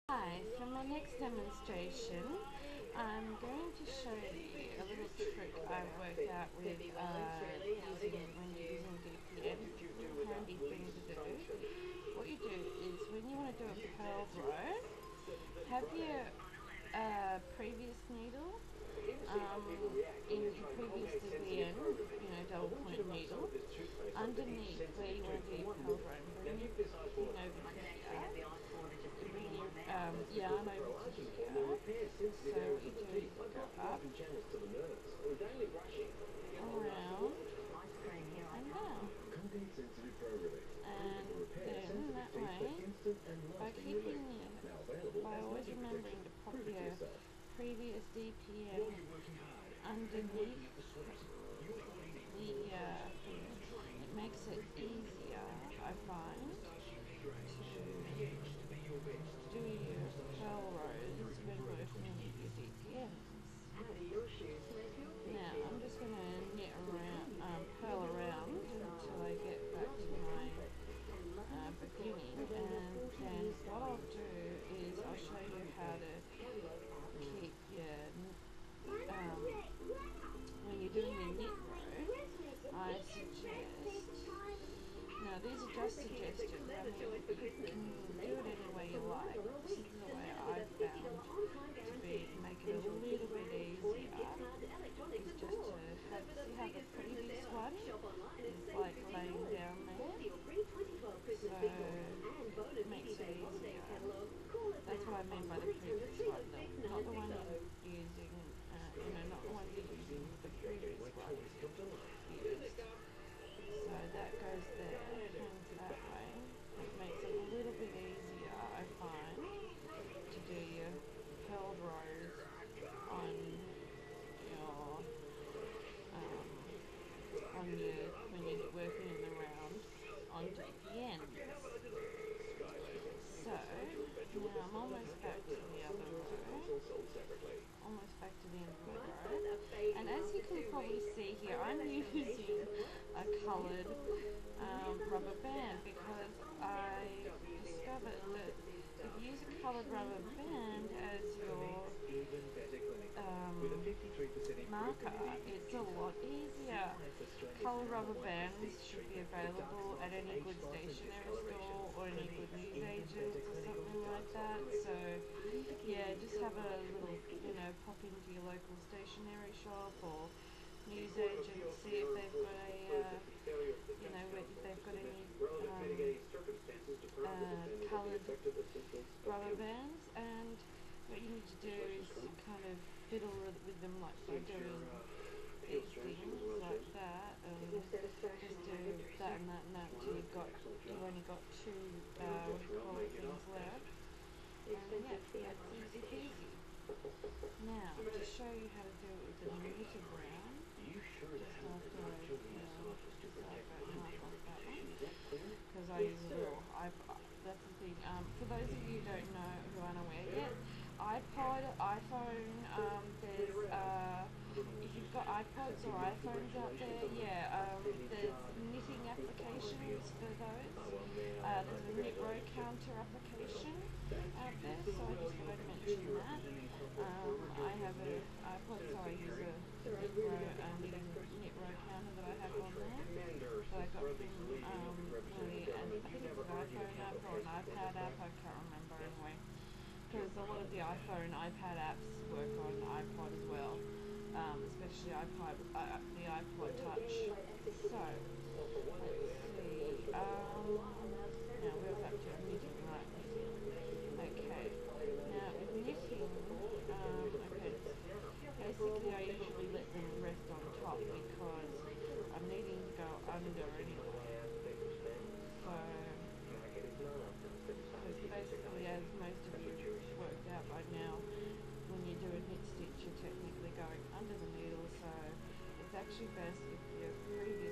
Hi, for my next demonstration, I'm going to show you a little trick I worked out with when you're using DPN. It's a little handy thing to do. What you do is when you want to do a pearl row, have your previous needle in previous DPN, double point needle, underneath where you want to do your pearl row. Bring your thing over here. Bring your yarn over to here. So what you do is go up, around, and down. And then that way, by always remembering to pop your previous DPN underneath the it makes it easier, I find, to do your pearl rows when working with your DPNs. Now I'm just going to knit around, pearl around until I get back to my beginning, and then what I'll do is I'll show you how to keep your when you're doing your knit row. I suggest, now these are just suggestions, I mean you can do it any way you like. This is the way I've found to make it a little bit easier, is just to have, see how the previous one is like laying down there, so it makes it easier. That's what I mean by the previous one, not the one you're using, not the one you're using, the previous one used. So that goes there, hangs that way. It makes it a little bit easier, I find, to do your pearl rows on your when you're working in the round on DPNs. So now I'm almost back to the other row. Almost back to the end of my row. And as you can probably see here, I'm using a coloured rubber band because I discovered that if you use a coloured rubber band as your marker, it's a lot easier. Coloured rubber bands should be available at any good stationery store or any good newsagents or something like that. So yeah, just have a little, pop into your local stationery shop or newsagent, see if they've got if they've got any coloured rubber bands, and what you need to do is kind of fiddle with them like by doing these things like that, just do that and that and that until you've only got two things left, and yeah, that's easy peasy. Now, to show you how to do it with the knitted round, just after I mark off that one, because I use a little iPod. That's the thing. For those of you who don't know, who aren't aware yet, iPod, iPhone, if you've got iPods or iPhones out there, there's knitting applications for those. There's a knit row counter application out there, so I just thought I'd mention that. I have an iPod, so I use a knit row counter that I have on there. So I got from and I think it's an iPhone app or an iPad app, I can't remember anyway. Because a lot of the iPhone, iPad apps work on iPod as well, especially the iPod Touch. So, let's see, now we're back to knitting, right, knitting. Okay, now with knitting, basically I usually let them rest on top because I'm needing to go under anyway. So, because basically, as most of you have worked out by now, when you do a knit stitch, you're technically going under the needle, so it's actually best if your previous